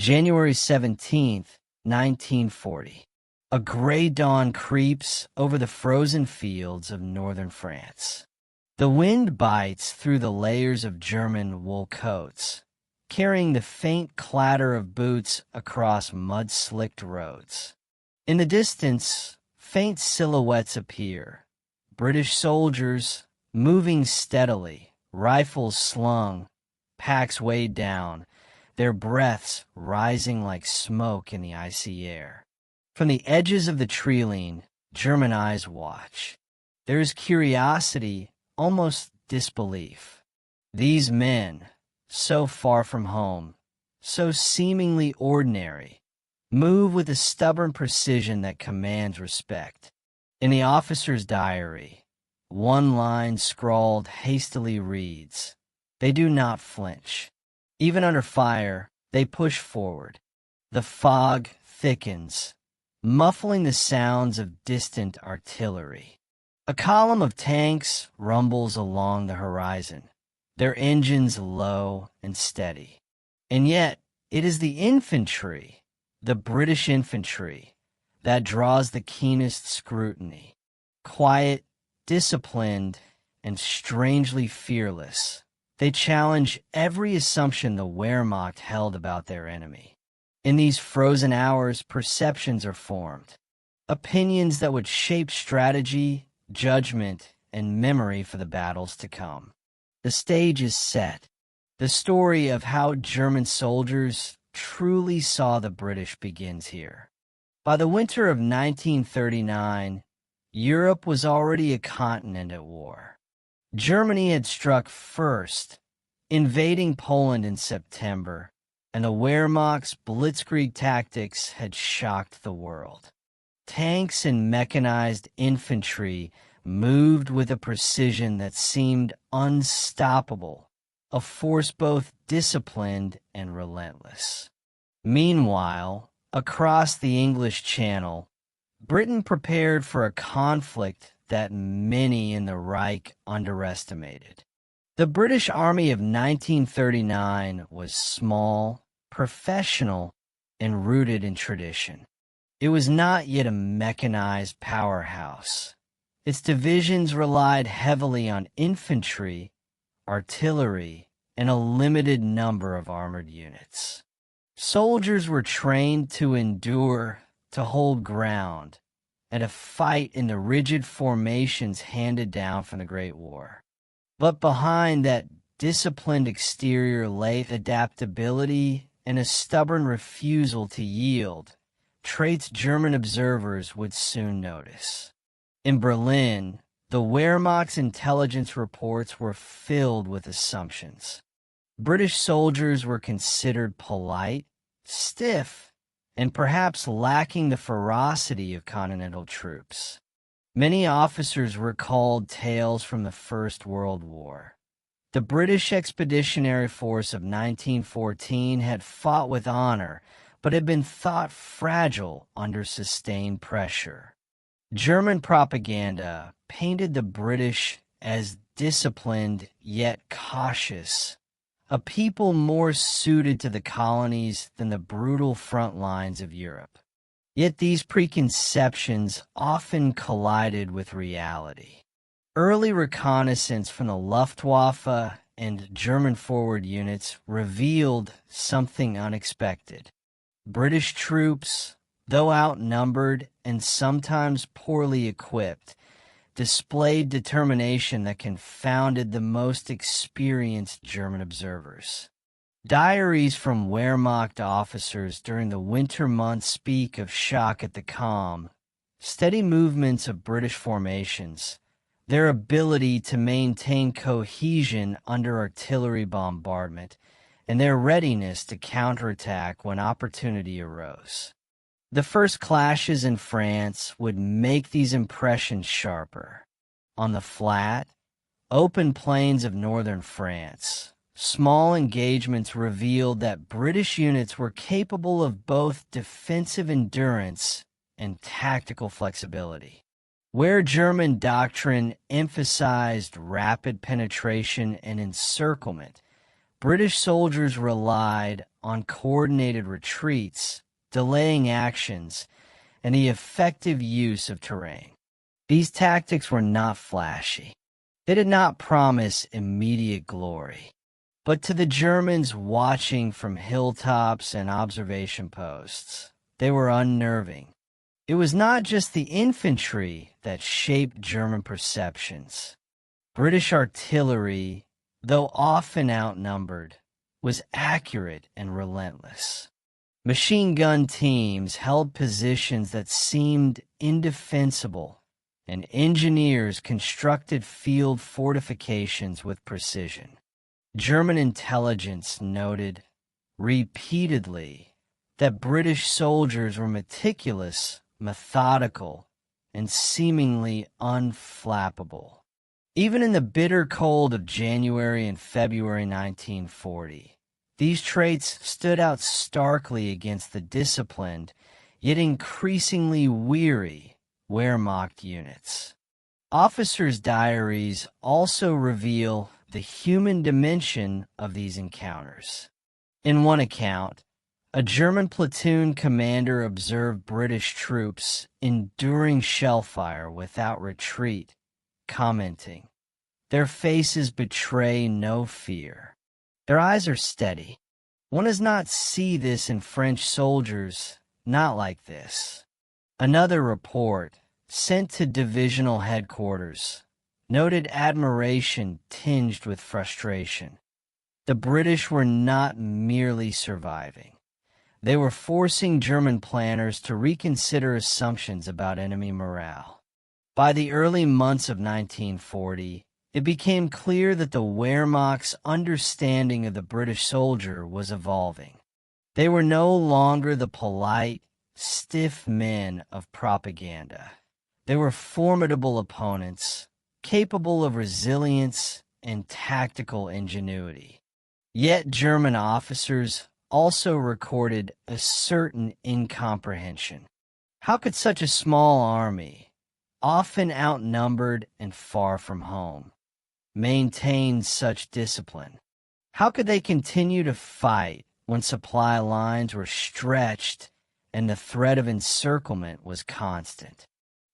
January 17th, 1940. A gray dawn creeps over the frozen fields of northern France. The wind bites through the layers of German wool coats, carrying the faint clatter of boots across mud-slicked roads. In the distance, faint silhouettes appear. British soldiers, moving steadily, rifles slung, packs weighed down, their breaths rising like smoke in the icy air. From the edges of the tree-line, German eyes watch. There is curiosity, almost disbelief. These men, so far from home, so seemingly ordinary, move with a stubborn precision that commands respect. In the officer's diary, one line scrawled hastily reads, "They do not flinch. Even under fire, they push forward." The fog thickens, muffling the sounds of distant artillery. A column of tanks rumbles along the horizon, their engines low and steady. And yet, it is the infantry, the British infantry, that draws the keenest scrutiny. Quiet, disciplined, and strangely fearless, they challenge every assumption the Wehrmacht held about their enemy. In these frozen hours, perceptions are formed, opinions that would shape strategy, judgment, and memory for the battles to come. The stage is set. The story of how German soldiers truly saw the British begins here. By the winter of 1939, Europe was already a continent at war. Germany had struck first, invading Poland in September, and the Wehrmacht's blitzkrieg tactics had shocked the world. Tanks and mechanized infantry moved with a precision that seemed unstoppable, a force both disciplined and relentless. Meanwhile, across the English Channel, Britain prepared for a conflict that many in the Reich underestimated. The British Army of 1939 was small, professional, and rooted in tradition. It was not yet a mechanized powerhouse. Its divisions relied heavily on infantry, artillery, and a limited number of armored units. Soldiers were trained to endure, to hold ground, and to fight in the rigid formations handed down from the Great War. But behind that disciplined exterior lay adaptability and a stubborn refusal to yield, traits German observers would soon notice. In Berlin, the Wehrmacht's intelligence reports were filled with assumptions. British soldiers were considered polite, stiff, and perhaps lacking the ferocity of continental troops. Many officers recalled tales from the First World War. The British Expeditionary Force of 1914 had fought with honor, but had been thought fragile under sustained pressure. German propaganda painted the British as disciplined yet cautious, a people more suited to the colonies than the brutal front lines of Europe. Yet these preconceptions often collided with reality. Early reconnaissance from the Luftwaffe and German forward units revealed something unexpected. British troops, though outnumbered and sometimes poorly equipped, displayed determination that confounded the most experienced German observers. Diaries from Wehrmacht officers during the winter months speak of shock at the calm, steady movements of British formations, their ability to maintain cohesion under artillery bombardment, and their readiness to counterattack when opportunity arose. The first clashes in France would make these impressions sharper. On the flat, open plains of northern France, small engagements revealed that British units were capable of both defensive endurance and tactical flexibility. Where German doctrine emphasized rapid penetration and encirclement, British soldiers relied on coordinated retreats, delaying actions, and the effective use of terrain. These tactics were not flashy. They did not promise immediate glory. But to the Germans watching from hilltops and observation posts, they were unnerving. It was not just the infantry that shaped German perceptions. British artillery, though often outnumbered, was accurate and relentless. Machine gun teams held positions that seemed indefensible, and engineers constructed field fortifications with precision. German intelligence noted repeatedly that British soldiers were meticulous, methodical, and seemingly unflappable. Even in the bitter cold of January and February 1940, these traits stood out starkly against the disciplined, yet increasingly weary, Wehrmacht units. Officers' diaries also reveal the human dimension of these encounters. In one account, a German platoon commander observed British troops enduring shellfire without retreat, commenting, "Their faces betray no fear. Their eyes are steady. One does not see this in French soldiers, not like this." Another report, sent to divisional headquarters, noted admiration tinged with frustration. The British were not merely surviving. They were forcing German planners to reconsider assumptions about enemy morale. By the early months of 1940, it became clear that the Wehrmacht's understanding of the British soldier was evolving. They were no longer the polite, stiff men of propaganda. They were formidable opponents, capable of resilience and tactical ingenuity. Yet German officers also recorded a certain incomprehension. How could such a small army, often outnumbered and far from home, maintain such discipline? How could they continue to fight when supply lines were stretched and the threat of encirclement was constant?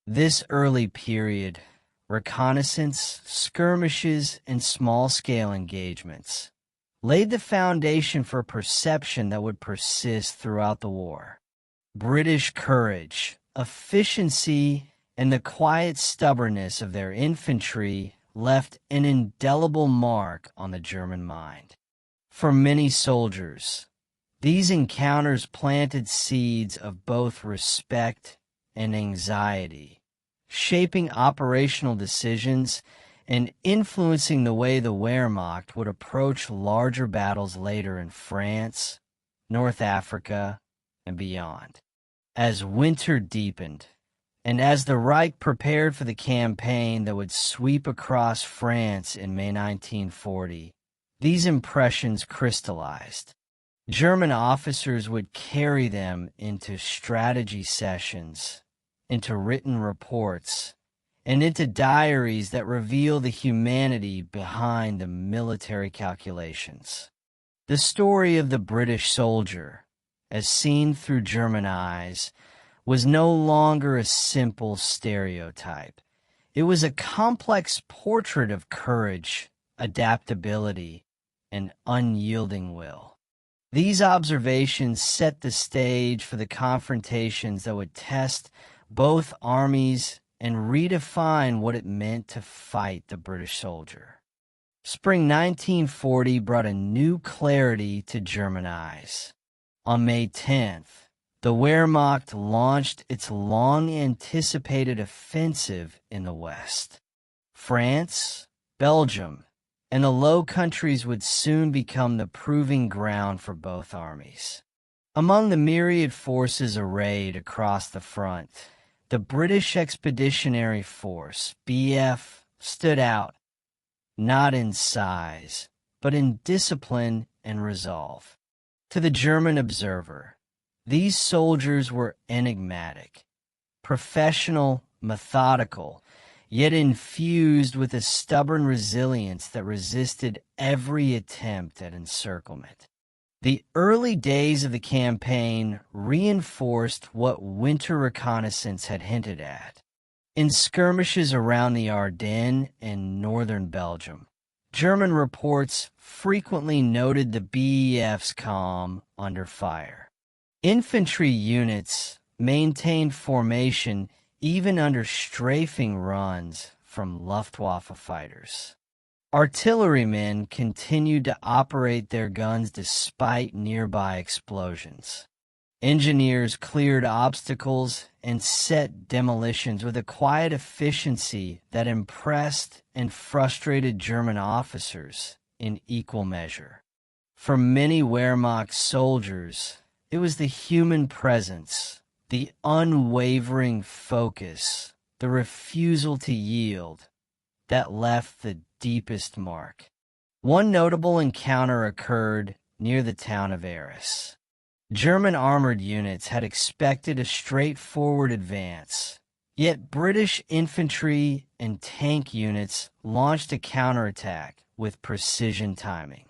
This early period, reconnaissance, skirmishes, and small-scale engagements, laid the foundation for a perception that would persist throughout the war. British courage, efficiency, and the quiet stubbornness of their infantry left an indelible mark on the German mind. For many soldiers, these encounters planted seeds of both respect and anxiety, shaping operational decisions and influencing the way the Wehrmacht would approach larger battles later in France, North Africa, and beyond. As winter deepened, and as the Reich prepared for the campaign that would sweep across France in May 1940, these impressions crystallized. German officers would carry them into strategy sessions, into written reports, and into diaries that reveal the humanity behind the military calculations. The story of the British soldier, as seen through German eyes, was no longer a simple stereotype. It was a complex portrait of courage, adaptability, and unyielding will. These observations set the stage for the confrontations that would test both armies and redefine what it meant to fight the British soldier. Spring 1940 brought a new clarity to German eyes. On May 10th, the Wehrmacht launched its long-anticipated offensive in the West. France, Belgium, and the Low Countries would soon become the proving ground for both armies. Among the myriad forces arrayed across the front, the British Expeditionary Force, BF, stood out, not in size, but in discipline and resolve. To the German observer, these soldiers were enigmatic, professional, methodical, yet infused with a stubborn resilience that resisted every attempt at encirclement. The early days of the campaign reinforced what winter reconnaissance had hinted at. In skirmishes around the Ardennes and northern Belgium, German reports frequently noted the BEF's calm under fire. Infantry units maintained formation even under strafing runs from Luftwaffe fighters. Artillerymen continued to operate their guns despite nearby explosions. Engineers cleared obstacles and set demolitions with a quiet efficiency that impressed and frustrated German officers in equal measure. For many Wehrmacht soldiers, it was the human presence, the unwavering focus, the refusal to yield, that left the deepest mark. One notable encounter occurred near the town of Arras. German armored units had expected a straightforward advance, yet British infantry and tank units launched a counterattack with precision timing.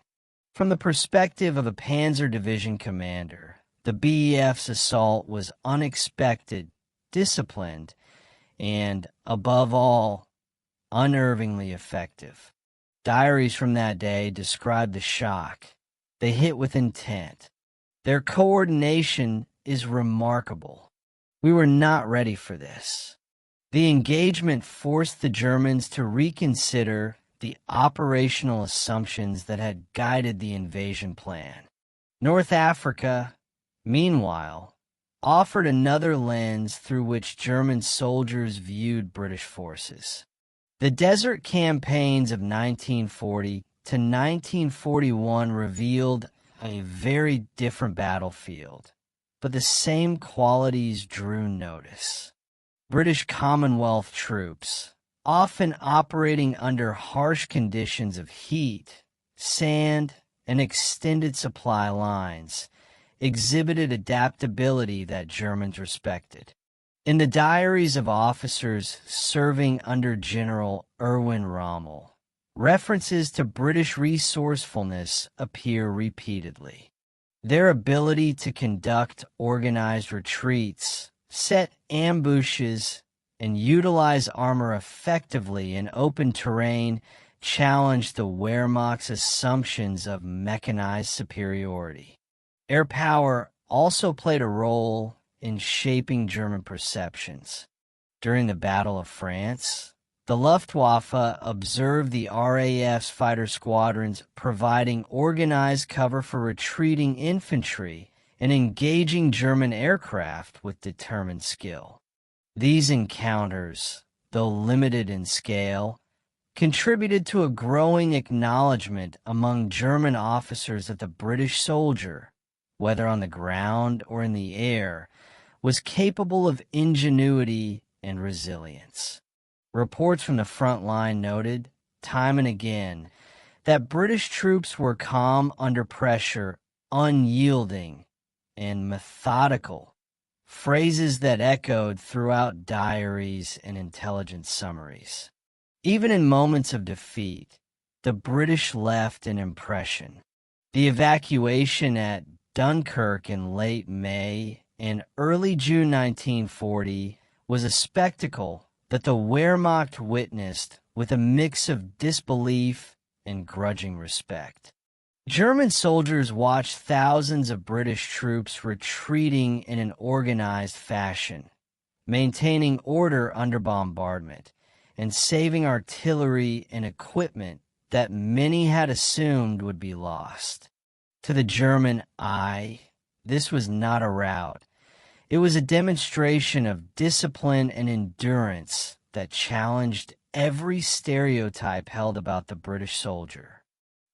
From the perspective of a Panzer division commander, the BEF's assault was unexpected, disciplined, and, above all, unnervingly effective. Diaries from that day describe the shock. They hit with intent. Their coordination is remarkable. We were not ready for this. The engagement forced the Germans to reconsider the operational assumptions that had guided the invasion plan. North Africa, meanwhile, offered another lens through which German soldiers viewed British forces. The desert campaigns of 1940 to 1941 revealed a very different battlefield, but the same qualities drew notice. British Commonwealth troops, often operating under harsh conditions of heat, sand, and extended supply lines, exhibited adaptability that Germans respected. In the diaries of officers serving under General Erwin Rommel, references to British resourcefulness appear repeatedly. Their ability to conduct organized retreats, set ambushes, and utilize armor effectively in open terrain challenged the Wehrmacht's assumptions of mechanized superiority. Air power also played a role in shaping German perceptions. During the Battle of France, the Luftwaffe observed the RAF's fighter squadrons providing organized cover for retreating infantry and engaging German aircraft with determined skill. These encounters, though limited in scale, contributed to a growing acknowledgement among German officers that the British soldier, whether on the ground or in the air, was capable of ingenuity and resilience. Reports from the front line noted, time and again, that British troops were calm under pressure, unyielding, and methodical, phrases that echoed throughout diaries and intelligence summaries. Even in moments of defeat, the British left an impression. The evacuation at Dunkirk in late May and early June 1940 was a spectacle that the Wehrmacht witnessed with a mix of disbelief and grudging respect. German soldiers watched thousands of British troops retreating in an organized fashion, maintaining order under bombardment, and saving artillery and equipment that many had assumed would be lost. To the German eye, this was not a rout. It was a demonstration of discipline and endurance that challenged every stereotype held about the British soldier.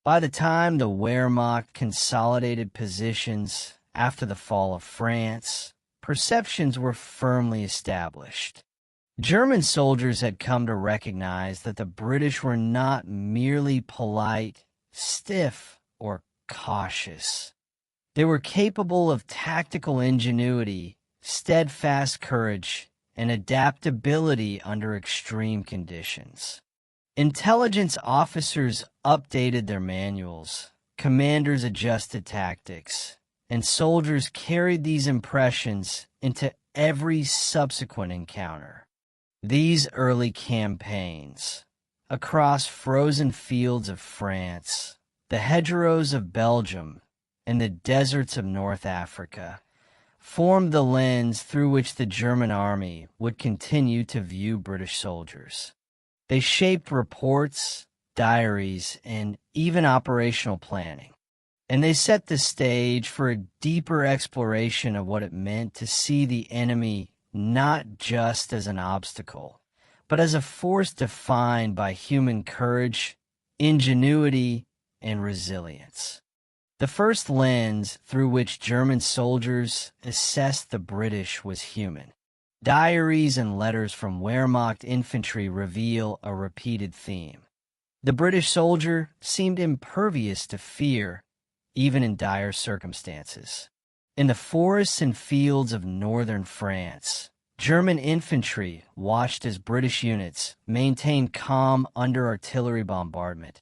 By the time the Wehrmacht consolidated positions after the fall of France, perceptions were firmly established. German soldiers had come to recognize that the British were not merely polite, stiff, or cautious. They were capable of tactical ingenuity, steadfast courage, and adaptability under extreme conditions. Intelligence officers updated their manuals, commanders adjusted tactics, and soldiers carried these impressions into every subsequent encounter. These early campaigns, across frozen fields of France, the hedgerows of Belgium, and the deserts of North Africa, formed the lens through which the German army would continue to view British soldiers. They shaped reports, diaries, and even operational planning. And they set the stage for a deeper exploration of what it meant to see the enemy not just as an obstacle, but as a force defined by human courage, ingenuity, and resilience. The first lens through which German soldiers assessed the British was human. Diaries and letters from Wehrmacht infantry reveal a repeated theme. The British soldier seemed impervious to fear, even in dire circumstances. In the forests and fields of northern France, German infantry watched as British units maintained calm under artillery bombardment,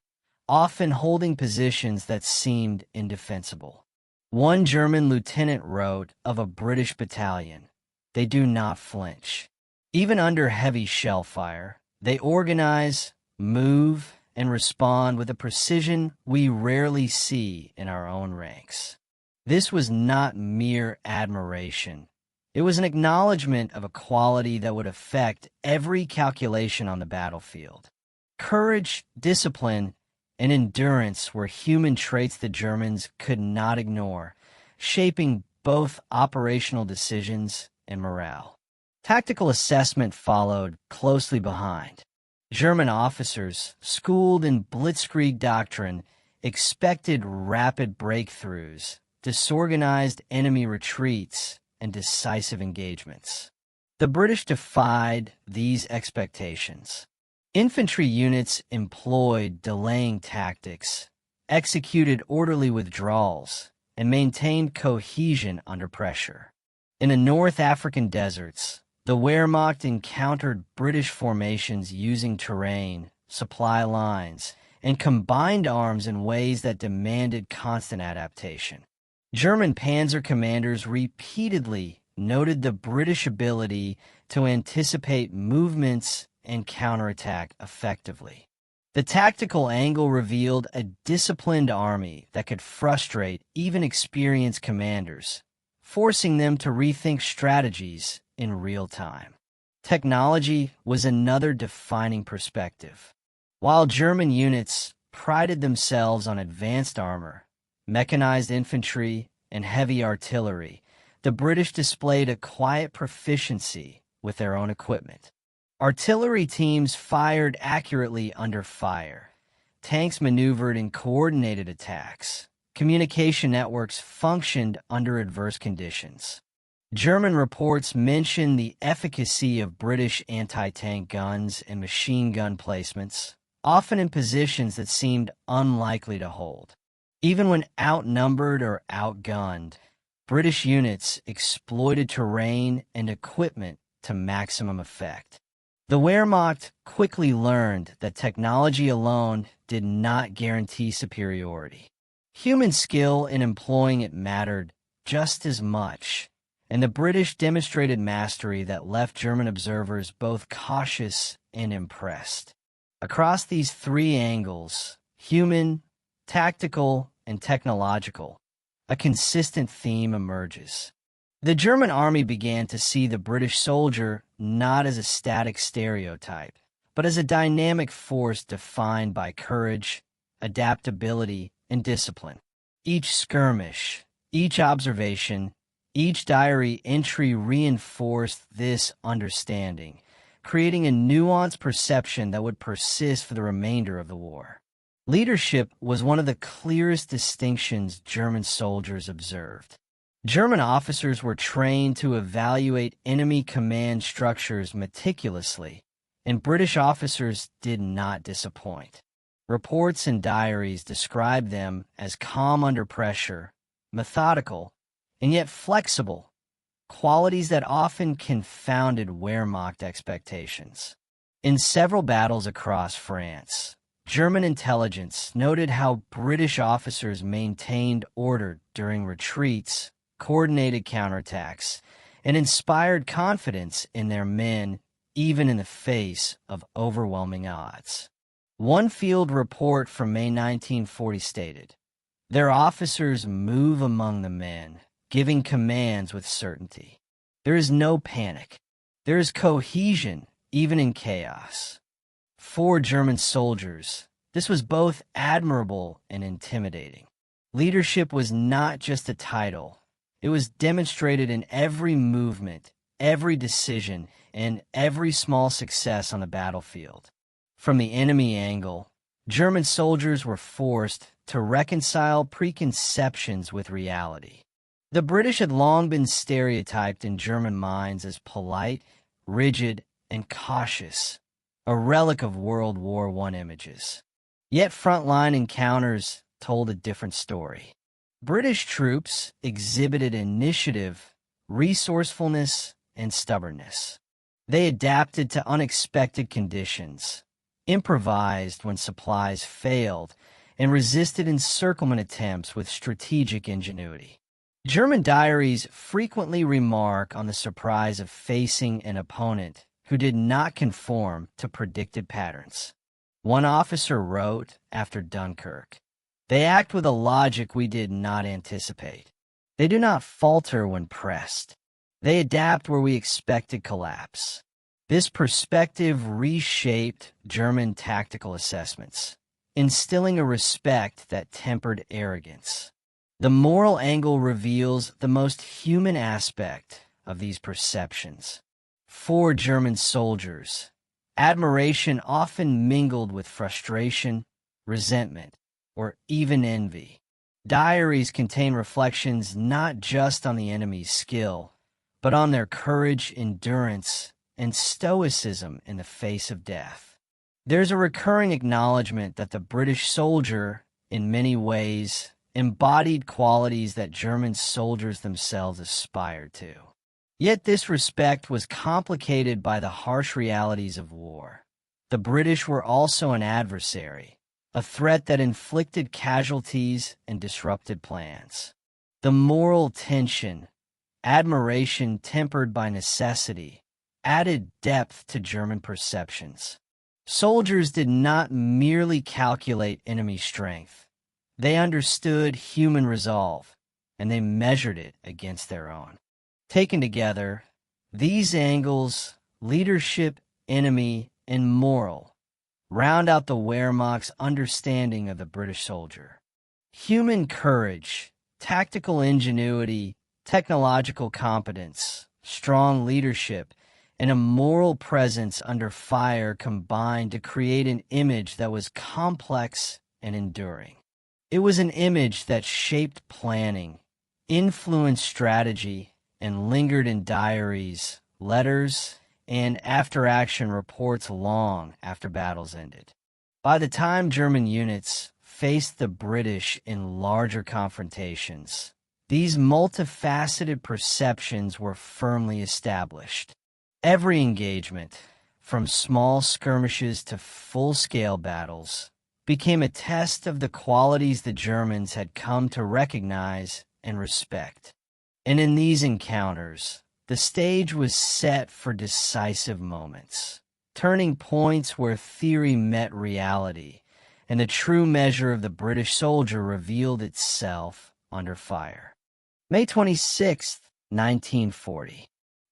often holding positions that seemed indefensible. One German lieutenant wrote of a British battalion, "They do not flinch. Even under heavy shell fire, they organize, move, and respond with a precision we rarely see in our own ranks." This was not mere admiration. It was an acknowledgement of a quality that would affect every calculation on the battlefield. Courage, discipline, and endurance were human traits the Germans could not ignore, shaping both operational decisions and morale. Tactical assessment followed closely behind. German officers, schooled in blitzkrieg doctrine, expected rapid breakthroughs, disorganized enemy retreats, and decisive engagements. The British defied these expectations. Infantry units employed delaying tactics, executed orderly withdrawals, and maintained cohesion under pressure. In the North African deserts, the Wehrmacht encountered British formations using terrain, supply lines, and combined arms in ways that demanded constant adaptation. German Panzer commanders repeatedly noted the British ability to anticipate movements and counterattack effectively. The tactical angle revealed a disciplined army that could frustrate even experienced commanders, forcing them to rethink strategies in real time. Technology was another defining perspective. While German units prided themselves on advanced armor, mechanized infantry, and heavy artillery, the British displayed a quiet proficiency with their own equipment. Artillery teams fired accurately under fire. Tanks maneuvered in coordinated attacks. Communication networks functioned under adverse conditions. German reports mention the efficacy of British anti-tank guns and machine gun placements, often in positions that seemed unlikely to hold. Even when outnumbered or outgunned, British units exploited terrain and equipment to maximum effect. The Wehrmacht quickly learned that technology alone did not guarantee superiority. Human skill in employing it mattered just as much, and the British demonstrated mastery that left German observers both cautious and impressed. Across these three angles, human, tactical, and technological, a consistent theme emerges. The German army began to see the British soldier not as a static stereotype, but as a dynamic force defined by courage, adaptability, and discipline. Each skirmish, each observation, each diary entry reinforced this understanding, creating a nuanced perception that would persist for the remainder of the war. Leadership was one of the clearest distinctions German soldiers observed. German officers were trained to evaluate enemy command structures meticulously, and British officers did not disappoint. Reports and diaries describe them as calm under pressure, methodical, and yet flexible, qualities that often confounded Wehrmacht expectations. In several battles across France, German intelligence noted how British officers maintained order during retreats, coordinated counterattacks, and inspired confidence in their men even in the face of overwhelming odds. One field report from May 1940 stated, "Their officers move among the men, giving commands with certainty. There is no panic. There is cohesion, even in chaos." For German soldiers, this was both admirable and intimidating. Leadership was not just a title. It was demonstrated in every movement, every decision, and every small success on the battlefield. From the enemy angle, German soldiers were forced to reconcile preconceptions with reality. The British had long been stereotyped in German minds as polite, rigid, and cautious, a relic of World War I images. Yet frontline encounters told a different story. British troops exhibited initiative, resourcefulness, and stubbornness. They adapted to unexpected conditions, improvised when supplies failed, and resisted encirclement attempts with strategic ingenuity. German diaries frequently remark on the surprise of facing an opponent who did not conform to predicted patterns. One officer wrote after Dunkirk, "They act with a logic we did not anticipate. They do not falter when pressed. They adapt where we expected collapse." This perspective reshaped German tactical assessments, instilling a respect that tempered arrogance. The moral angle reveals the most human aspect of these perceptions. For German soldiers, admiration often mingled with frustration, resentment, or even envy. Diaries contain reflections not just on the enemy's skill, but on their courage, endurance, and stoicism in the face of death. There's a recurring acknowledgement that the British soldier, in many ways, embodied qualities that German soldiers themselves aspired to. Yet this respect was complicated by the harsh realities of war. The British were also an adversary, a threat that inflicted casualties and disrupted plans. The moral tension, admiration tempered by necessity, added depth to German perceptions. Soldiers did not merely calculate enemy strength. They understood human resolve, and they measured it against their own. Taken together, these angles, leadership, enemy, and moral, round out the Wehrmacht's understanding of the British soldier. Human courage, tactical ingenuity, technological competence, strong leadership, and a moral presence under fire combined to create an image that was complex and enduring. It was an image that shaped planning, influenced strategy, and lingered in diaries, letters, and after-action reports long after battles ended. By the time German units faced the British in larger confrontations, these multifaceted perceptions were firmly established. Every engagement, from small skirmishes to full-scale battles, became a test of the qualities the Germans had come to recognize and respect. And in these encounters, the stage was set for decisive moments, turning points where theory met reality, and the true measure of the British soldier revealed itself under fire. May 26, 1940.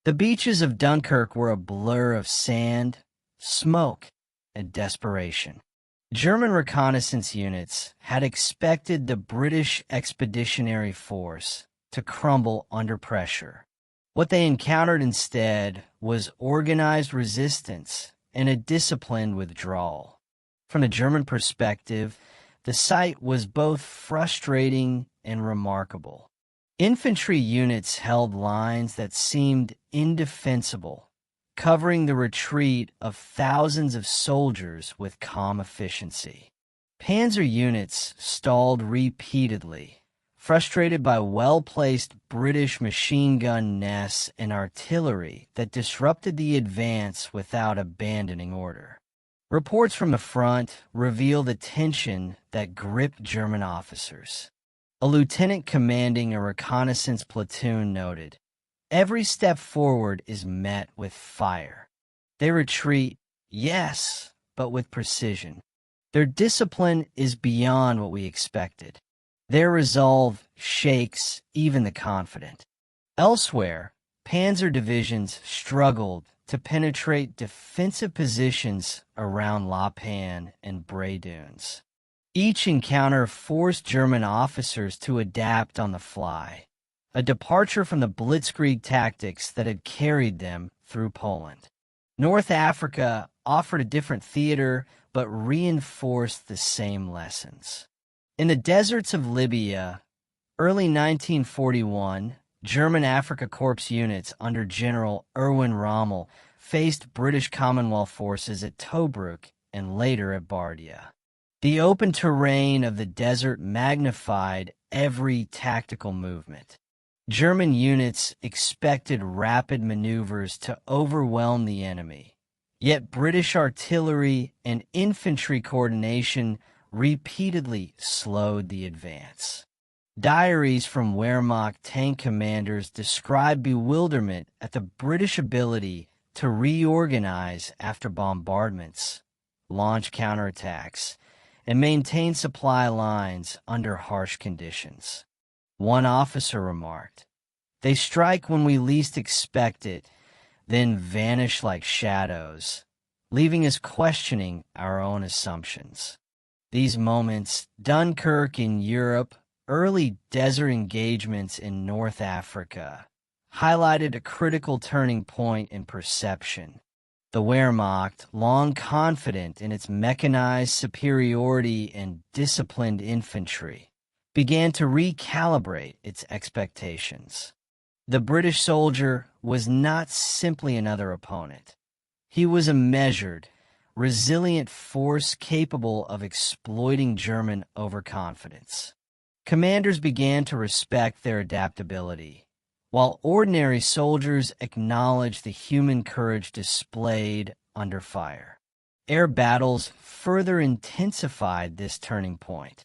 The beaches of Dunkirk were a blur of sand, smoke, and desperation. German reconnaissance units had expected the British Expeditionary Force to crumble under pressure. What they encountered instead was organized resistance and a disciplined withdrawal. From the German perspective, the sight was both frustrating and remarkable. Infantry units held lines that seemed indefensible, covering the retreat of thousands of soldiers with calm efficiency. Panzer units stalled repeatedly, frustrated by well-placed British machine gun nests and artillery that disrupted the advance without abandoning order. Reports from the front reveal the tension that gripped German officers. A lieutenant commanding a reconnaissance platoon noted, "Every step forward is met with fire. They retreat, yes, but with precision. Their discipline is beyond what we expected. Their resolve shakes even the confident." Elsewhere, Panzer divisions struggled to penetrate defensive positions around La Panne and Bray Dunes. Each encounter forced German officers to adapt on the fly, a departure from the blitzkrieg tactics that had carried them through Poland. North Africa offered a different theater, but reinforced the same lessons. In the deserts of Libya, early 1941, German Afrika Korps units under General Erwin Rommel faced British Commonwealth forces at Tobruk and later at Bardia. The open terrain of the desert magnified every tactical movement. German units expected rapid maneuvers to overwhelm the enemy, yet British artillery and infantry coordination repeatedly slowed the advance. Diaries from Wehrmacht tank commanders describe bewilderment at the British ability to reorganize after bombardments, launch counterattacks, and maintain supply lines under harsh conditions. One officer remarked, "They strike when we least expect it, then vanish like shadows, leaving us questioning our own assumptions." These moments, Dunkirk in Europe, early desert engagements in North Africa, highlighted a critical turning point in perception. The Wehrmacht, long confident in its mechanized superiority and disciplined infantry, began to recalibrate its expectations. The British soldier was not simply another opponent. He was a measured, resilient force capable of exploiting German overconfidence. Commanders began to respect their adaptability, while ordinary soldiers acknowledged the human courage displayed under fire. Air battles further intensified this turning point.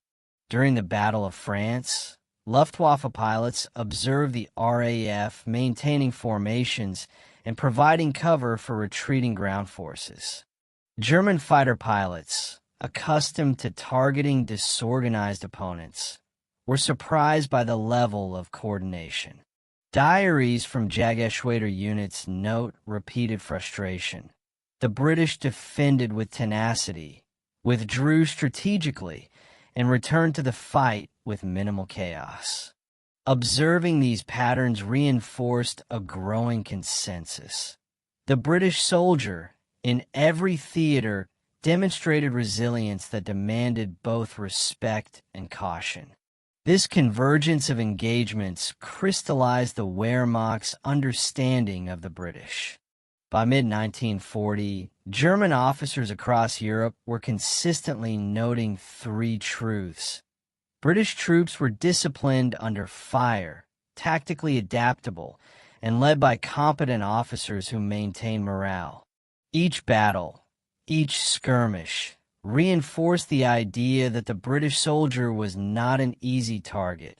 During the Battle of France, Luftwaffe pilots observed the RAF maintaining formations and providing cover for retreating ground forces. German fighter pilots, accustomed to targeting disorganized opponents, were surprised by the level of coordination. Diaries from Jageschwader units note repeated frustration. The British defended with tenacity, withdrew strategically, and returned to the fight with minimal chaos. Observing these patterns reinforced a growing consensus. The British soldier, in every theater, demonstrated resilience that demanded both respect and caution. This convergence of engagements crystallized the Wehrmacht's understanding of the British. By mid-1940, German officers across Europe were consistently noting three truths. British troops were disciplined under fire, tactically adaptable, and led by competent officers who maintained morale. Each battle, each skirmish, reinforced the idea that the British soldier was not an easy target,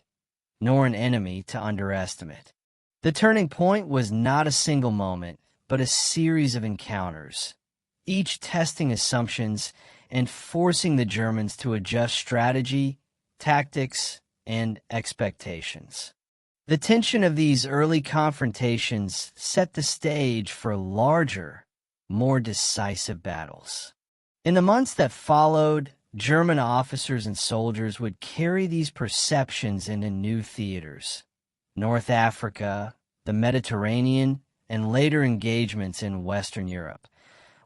nor an enemy to underestimate. The turning point was not a single moment, but a series of encounters, each testing assumptions and forcing the Germans to adjust strategy, tactics, and expectations. The tension of these early confrontations set the stage for larger, more decisive battles. In the months that followed, German officers and soldiers would carry these perceptions into new theaters: North Africa, the Mediterranean, and later engagements in Western Europe,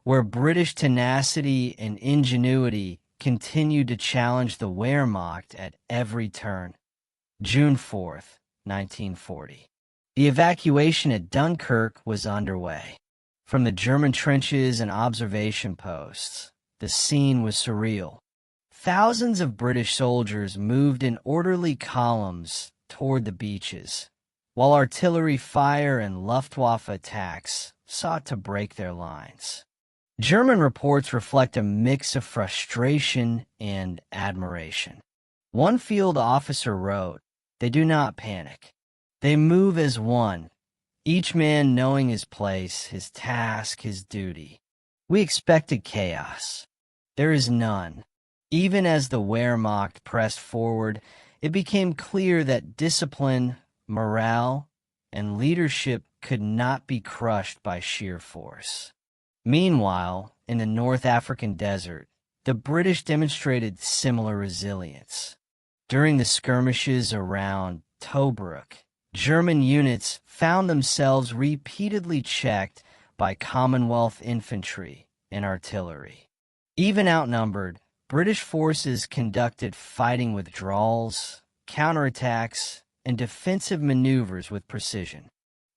where British tenacity and ingenuity continued to challenge the Wehrmacht at every turn. June 4th, 1940. The evacuation at Dunkirk was underway. From the German trenches and observation posts, the scene was surreal. Thousands of British soldiers moved in orderly columns toward the beaches, while artillery fire and Luftwaffe attacks sought to break their lines. German reports reflect a mix of frustration and admiration. One field officer wrote, "They do not panic. They move as one, each man knowing his place, his task, his duty. We expected chaos. There is none." Even as the Wehrmacht pressed forward, it became clear that discipline, morale, and leadership could not be crushed by sheer force. Meanwhile, in the North African desert, the British demonstrated similar resilience. During the skirmishes around Tobruk, German units found themselves repeatedly checked by Commonwealth infantry and artillery. Even outnumbered, British forces conducted fighting withdrawals, counterattacks, and defensive maneuvers with precision.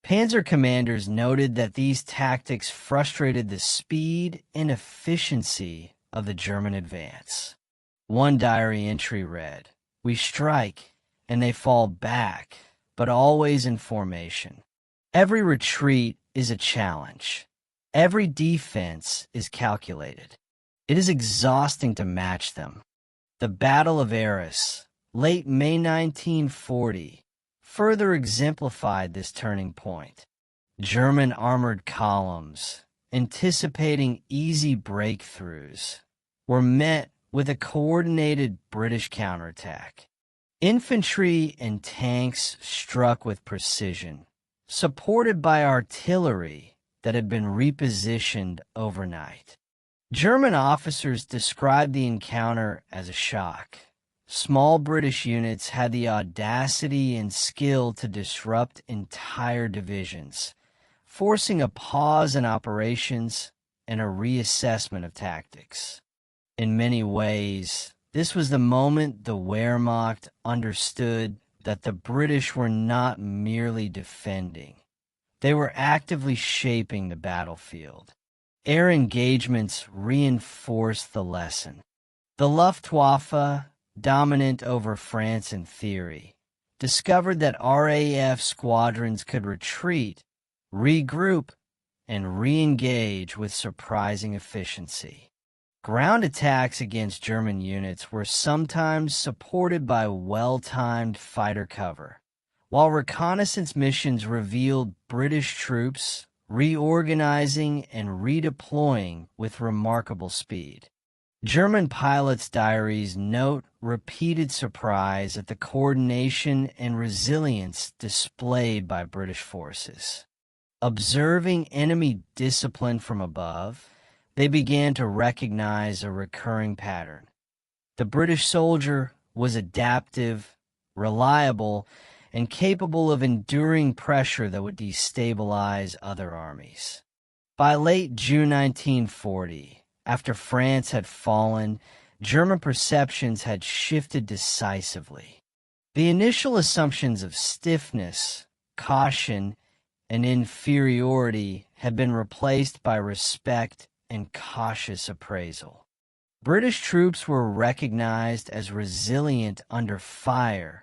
Panzer commanders noted that these tactics frustrated the speed and efficiency of the German advance. One diary entry read, "We strike, and they fall back, but always in formation. Every retreat is a challenge. Every defense is calculated. It is exhausting to match them." The Battle of Arras, late May 1940, further exemplified this turning point. German armored columns, anticipating easy breakthroughs, were met with a coordinated British counterattack. Infantry and tanks struck with precision, supported by artillery that had been repositioned overnight. German officers described the encounter as a shock. Small British units had the audacity and skill to disrupt entire divisions, forcing a pause in operations and a reassessment of tactics. In many ways, this was the moment the Wehrmacht understood that the British were not merely defending. They were actively shaping the battlefield. Air engagements reinforced the lesson. The Luftwaffe, dominant over France in theory, discovered that RAF squadrons could retreat, regroup, and re-engage with surprising efficiency. Ground attacks against German units were sometimes supported by well-timed fighter cover, while reconnaissance missions revealed British troops reorganizing and redeploying with remarkable speed. German pilots' diaries note repeated surprise at the coordination and resilience displayed by British forces. Observing enemy discipline from above, they began to recognize a recurring pattern. The British soldier was adaptive, reliable, and capable of enduring pressure that would destabilize other armies. By late June 1940, after France had fallen, German perceptions had shifted decisively. The initial assumptions of stiffness, caution, and inferiority had been replaced by respect and cautious appraisal. British troops were recognized as resilient under fire,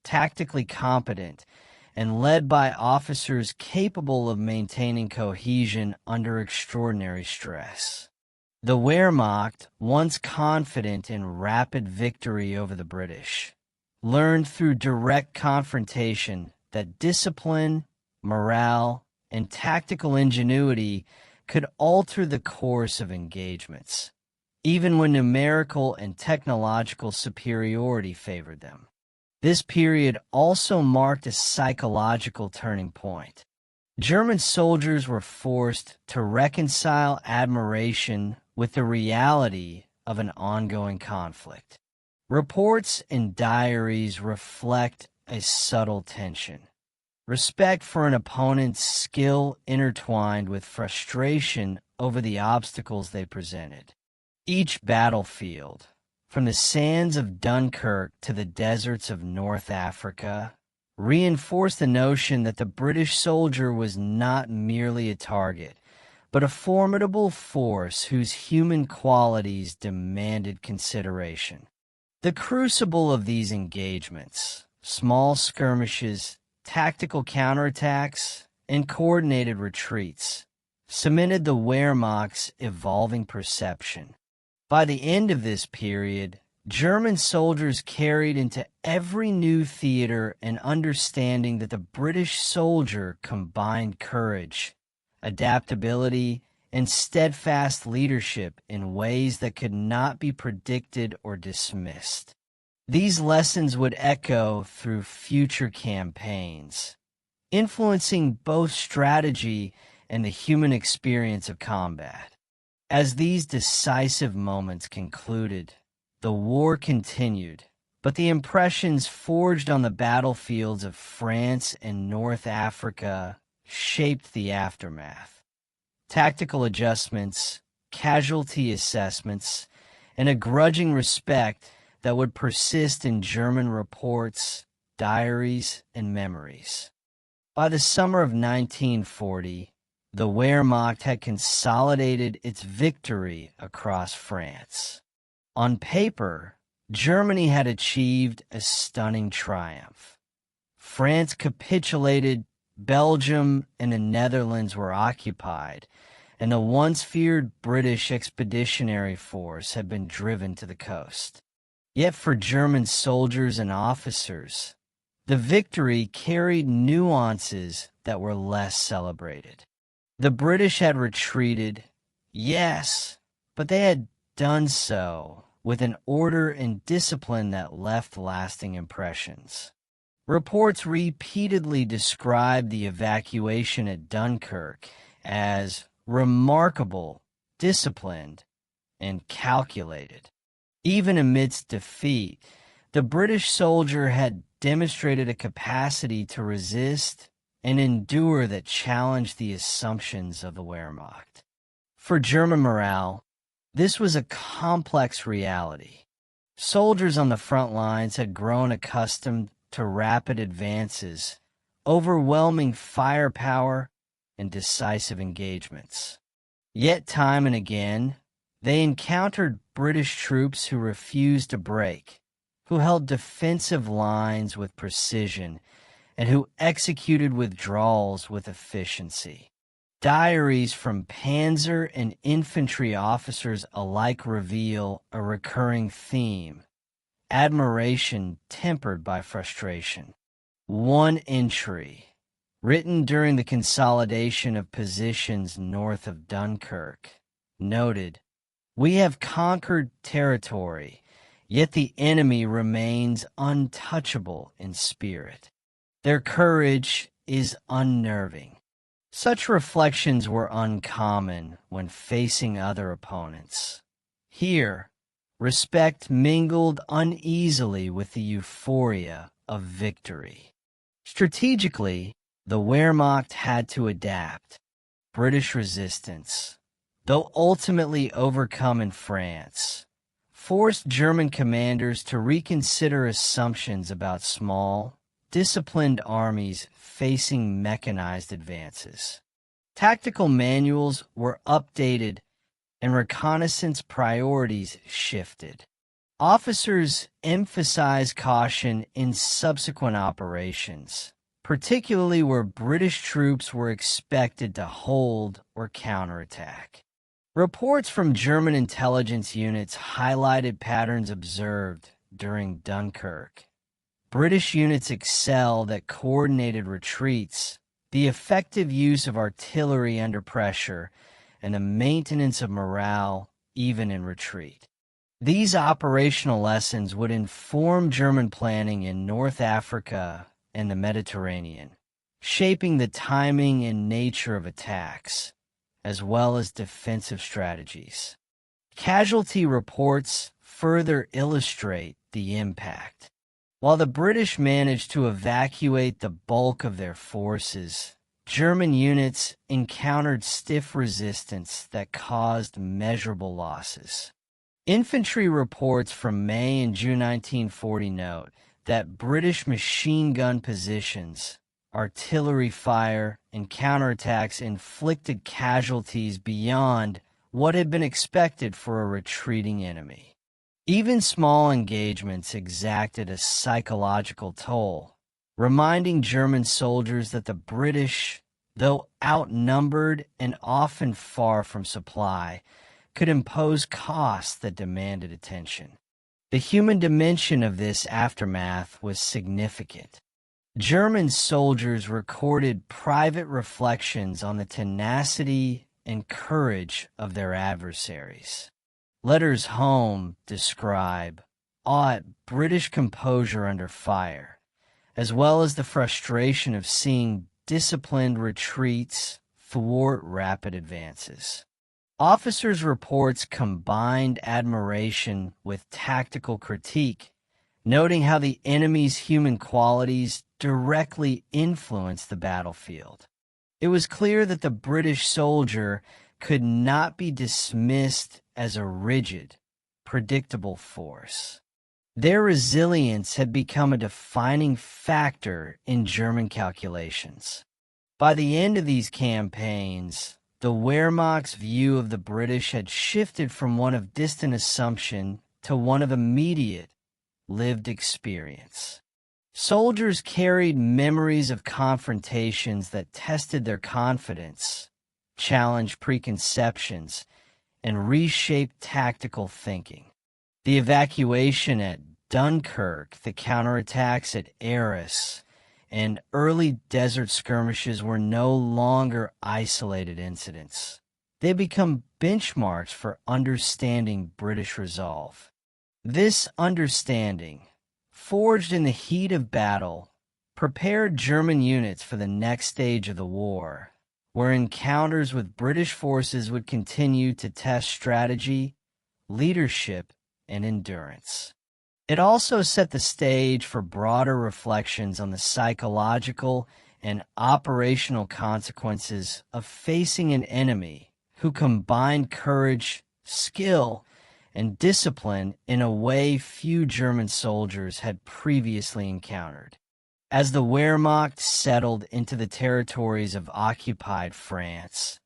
tactically competent, and led by officers capable of maintaining cohesion under extraordinary stress. The Wehrmacht, once confident in rapid victory over the British, learned through direct confrontation that discipline, morale, and tactical ingenuity could alter the course of engagements, even when numerical and technological superiority favored them. This period also marked a psychological turning point. German soldiers were forced to reconcile admiration with the reality of an ongoing conflict. Reports and diaries reflect a subtle tension. Respect for an opponent's skill intertwined with frustration over the obstacles they presented. Each battlefield, from the sands of Dunkirk to the deserts of North Africa, reinforced the notion that the British soldier was not merely a target, but a formidable force whose human qualities demanded consideration. The crucible of these engagements, small skirmishes, tactical counterattacks, and coordinated retreats, cemented the Wehrmacht's evolving perception. By the end of this period, German soldiers carried into every new theater an understanding that the British soldier combined courage, adaptability, and steadfast leadership in ways that could not be predicted or dismissed. These lessons would echo through future campaigns, influencing both strategy and the human experience of combat. As these decisive moments concluded, the war continued, but the impressions forged on the battlefields of France and North Africa shaped the aftermath. Tactical adjustments, casualty assessments, and a grudging respect that would persist in German reports, diaries, and memories. By the summer of 1940, the Wehrmacht had consolidated its victory across France. On paper, Germany had achieved a stunning triumph. France capitulated, Belgium and the Netherlands were occupied, and the once feared British Expeditionary Force had been driven to the coast. Yet for German soldiers and officers, the victory carried nuances that were less celebrated. The British had retreated, yes, but they had done so with an order and discipline that left lasting impressions. Reports repeatedly described the evacuation at Dunkirk as remarkable, disciplined, and calculated. Even amidst defeat, the British soldier had demonstrated a capacity to resist and endure that challenged the assumptions of the Wehrmacht. For German morale, this was a complex reality. Soldiers on the front lines had grown accustomed to rapid advances, overwhelming firepower, and decisive engagements. Yet time and again, they encountered British troops who refused to break, who held defensive lines with precision, and who executed withdrawals with efficiency. Diaries from Panzer and infantry officers alike reveal a recurring theme: admiration tempered by frustration. One entry, written during the consolidation of positions north of Dunkirk, noted, "We have conquered territory, yet the enemy remains untouchable in spirit. Their courage is unnerving." Such reflections were uncommon when facing other opponents. Here, respect mingled uneasily with the euphoria of victory. Strategically, the Wehrmacht had to adapt. British resistance, though ultimately overcome in France, forced German commanders to reconsider assumptions about small, disciplined armies facing mechanized advances. Tactical manuals were updated and reconnaissance priorities shifted. Officers emphasized caution in subsequent operations, particularly where British troops were expected to hold or counterattack. Reports from German intelligence units highlighted patterns observed during Dunkirk. British units excelled at coordinated retreats, the effective use of artillery under pressure, and the maintenance of morale even in retreat. These operational lessons would inform German planning in North Africa and the Mediterranean, shaping the timing and nature of attacks, as well as defensive strategies. Casualty reports further illustrate the impact. While the British managed to evacuate the bulk of their forces, German units encountered stiff resistance that caused measurable losses. Infantry reports from May and June 1940 note that British machine gun positions, artillery fire, and counterattacks inflicted casualties beyond what had been expected for a retreating enemy. Even small engagements exacted a psychological toll, reminding German soldiers that the British, though outnumbered and often far from supply, could impose costs that demanded attention. The human dimension of this aftermath was significant. German soldiers recorded private reflections on the tenacity and courage of their adversaries. Letters home describe awed British composure under fire, as well as the frustration of seeing disciplined retreats thwart rapid advances. Officers' reports combined admiration with tactical critique, noting how the enemy's human qualities directly influenced the battlefield. It was clear that the British soldier could not be dismissed as a rigid, predictable force. Their resilience had become a defining factor in German calculations. By the end of these campaigns, the Wehrmacht's view of the British had shifted from one of distant assumption to one of immediate, lived experience. Soldiers carried memories of confrontations that tested their confidence, challenged preconceptions, and reshaped tactical thinking. The evacuation at Dunkirk, the counterattacks at Arras, and early desert skirmishes were no longer isolated incidents. They become benchmarks for understanding British resolve. This understanding, forged in the heat of battle, prepared German units for the next stage of the war, where encounters with British forces would continue to test strategy, leadership, and endurance. It also set the stage for broader reflections on the psychological and operational consequences of facing an enemy who combined courage, skill, and discipline in a way few German soldiers had previously encountered. As the Wehrmacht settled into the territories of occupied France,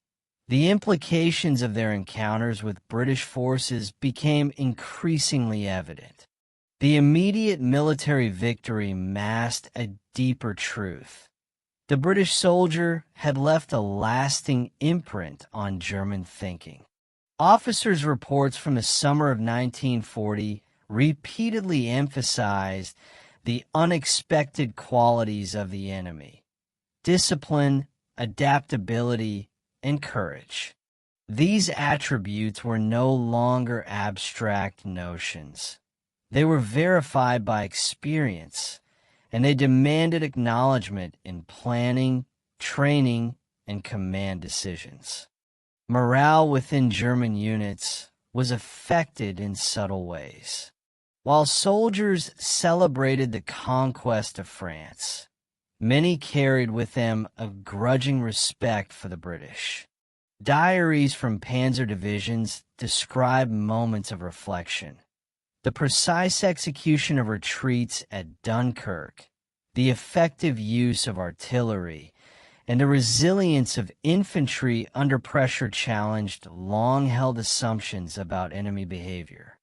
the implications of their encounters with British forces became increasingly evident. The immediate military victory masked a deeper truth. The British soldier had left a lasting imprint on German thinking. Officers' reports from the summer of 1940 repeatedly emphasized the unexpected qualities of the enemy: discipline, adaptability, and courage. These attributes were no longer abstract notions. They were verified by experience, and they demanded acknowledgement in planning, training, and command decisions. Morale within German units was affected in subtle ways. While soldiers celebrated the conquest of France, many carried with them a grudging respect for the British. Diaries from Panzer divisions describe moments of reflection. The precise execution of retreats at Dunkirk, the effective use of artillery, and the resilience of infantry under pressure challenged long-held assumptions about enemy behavior.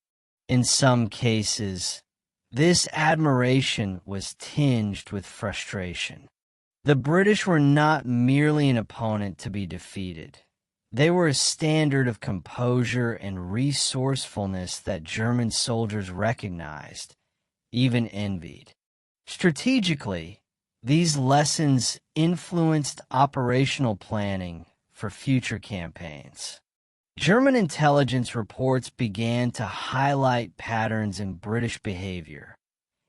In some cases, this admiration was tinged with frustration. The British were not merely an opponent to be defeated. They were a standard of composure and resourcefulness that German soldiers recognized, even envied. Strategically, these lessons influenced operational planning for future campaigns. German intelligence reports began to highlight patterns in British behavior,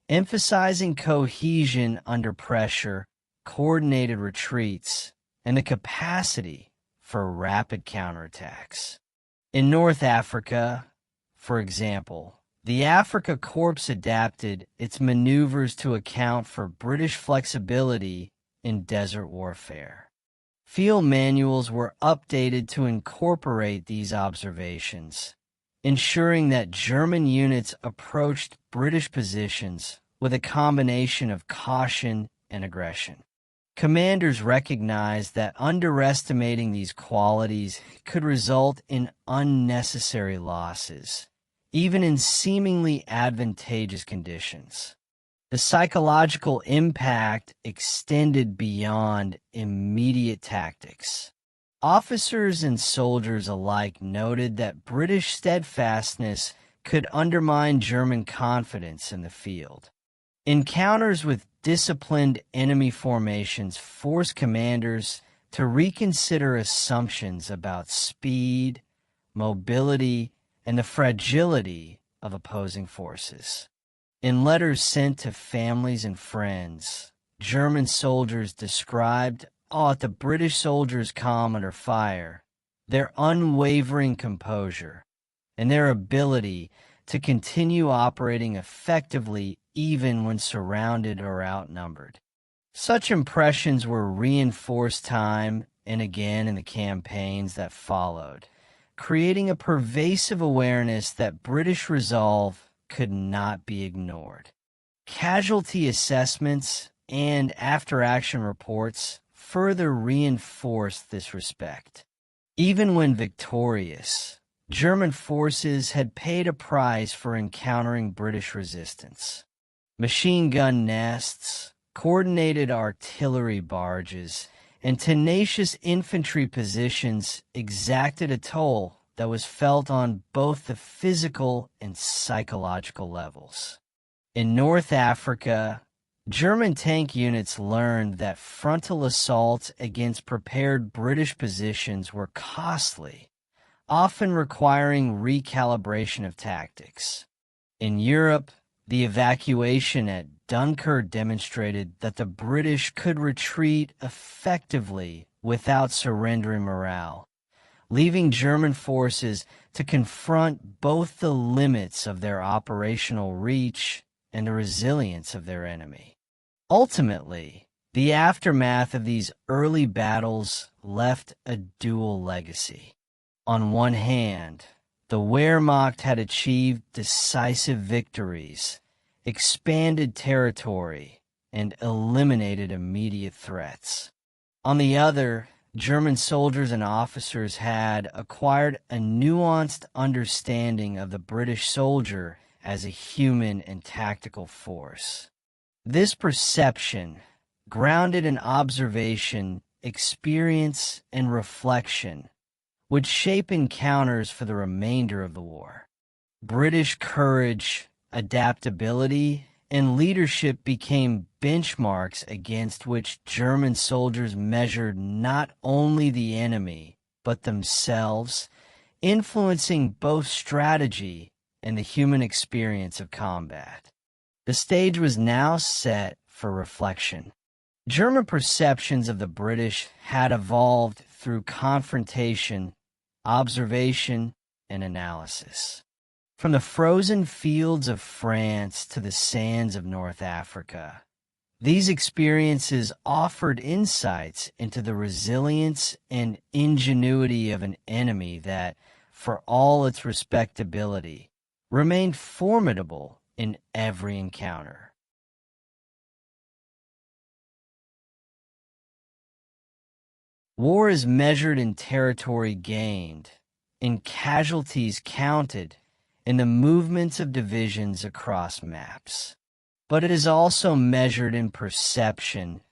emphasizing cohesion under pressure, coordinated retreats, and the capacity for rapid counterattacks. In North Africa, for example, the Afrika Korps adapted its maneuvers to account for British flexibility in desert warfare. Field manuals were updated to incorporate these observations, ensuring that German units approached British positions with a combination of caution and aggression. Commanders recognized that underestimating these qualities could result in unnecessary losses, even in seemingly advantageous conditions. The psychological impact extended beyond immediate tactics. Officers and soldiers alike noted that British steadfastness could undermine German confidence in the field. Encounters with disciplined enemy formations forced commanders to reconsider assumptions about speed, mobility, and the fragility of opposing forces. In letters sent to families and friends, German soldiers described the British soldiers' calm under fire, their unwavering composure, and their ability to continue operating effectively even when surrounded or outnumbered. Such impressions were reinforced time and again in the campaigns that followed, creating a pervasive awareness that British resolve could not be ignored. Casualty assessments and after-action reports further reinforced this respect. Even when victorious, German forces had paid a price for encountering British resistance. Machine gun nests, coordinated artillery barges, and tenacious infantry positions exacted a toll that was felt on both the physical and psychological levels. In North Africa, German tank units learned that frontal assaults against prepared British positions were costly, often requiring recalibration of tactics. In Europe, the evacuation at Dunkirk demonstrated that the British could retreat effectively without surrendering morale, leaving German forces to confront both the limits of their operational reach and the resilience of their enemy. Ultimately, the aftermath of these early battles left a dual legacy. On one hand, the Wehrmacht had achieved decisive victories, expanded territory, and eliminated immediate threats. On the other, German soldiers and officers had acquired a nuanced understanding of the British soldier as a human and tactical force. This perception, grounded in observation, experience, and reflection, would shape encounters for the remainder of the war. British courage, adaptability, and leadership became benchmarks against which German soldiers measured not only the enemy, but themselves, influencing both strategy and the human experience of combat. The stage was now set for reflection. German perceptions of the British had evolved through confrontation, observation, and analysis. From the frozen fields of France to the sands of North Africa, these experiences offered insights into the resilience and ingenuity of an enemy that, for all its respectability, remained formidable in every encounter. War is measured in territory gained, in casualties counted, in the movements of divisions across maps. But it is also measured in perception,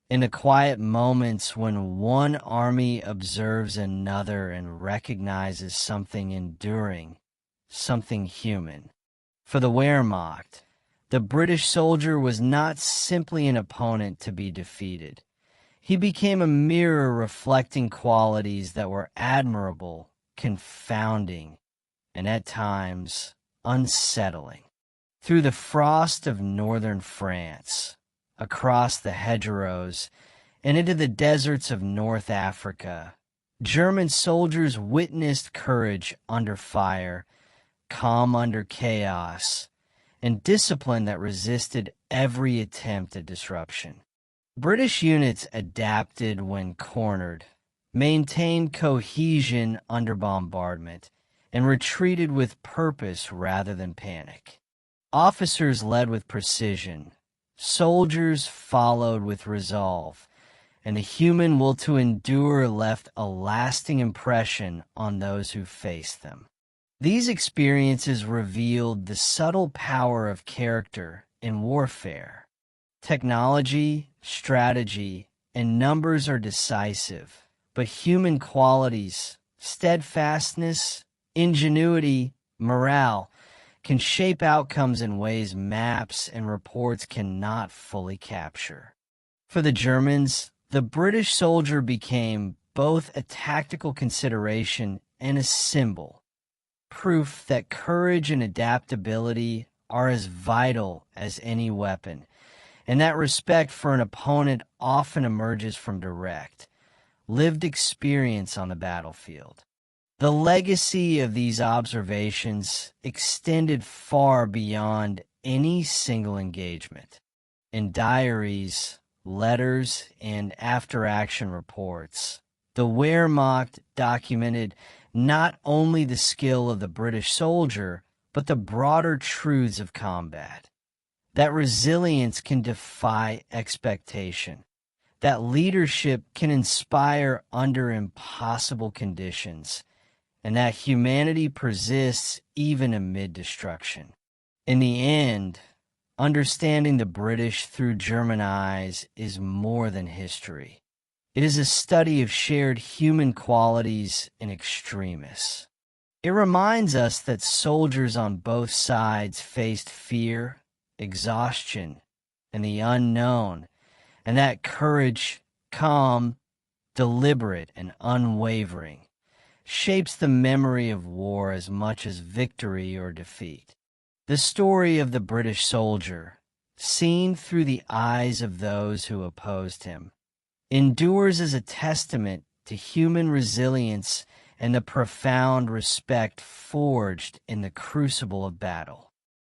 in the quiet moments when one army observes another and recognizes something enduring, something human. For the Wehrmacht, the British soldier was not simply an opponent to be defeated. He became a mirror reflecting qualities that were admirable, confounding, and at times unsettling. Through the frost of northern France, across the hedgerows, and into the deserts of North Africa, German soldiers witnessed courage under fire, calm under chaos, and discipline that resisted every attempt at disruption. British units adapted when cornered, maintained cohesion under bombardment, and retreated with purpose rather than panic. Officers led with precision, soldiers followed with resolve, and the human will to endure left a lasting impression on those who faced them. These experiences revealed the subtle power of character in warfare. Technology, strategy, and numbers are decisive, but human qualities, steadfastness, ingenuity, morale, can shape outcomes in ways maps and reports cannot fully capture. For the Germans, the British soldier became both a tactical consideration and a symbol, proof that courage and adaptability are as vital as any weapon, and that respect for an opponent often emerges from direct, lived experience on the battlefield. The legacy of these observations extended far beyond any single engagement. In diaries, letters, and after-action reports, the Wehrmacht documented not only the skill of the British soldier, but the broader truths of combat. That resilience can defy expectation, that leadership can inspire under impossible conditions, and that humanity persists even amid destruction. In the end, understanding the British through German eyes is more than history. It is a study of shared human qualities in extremis. It reminds us that soldiers on both sides faced fear, exhaustion, and the unknown, and that courage, calm, deliberate, and unwavering, shapes the memory of war as much as victory or defeat. The story of the British soldier, seen through the eyes of those who opposed him, endures as a testament to human resilience and the profound respect forged in the crucible of battle.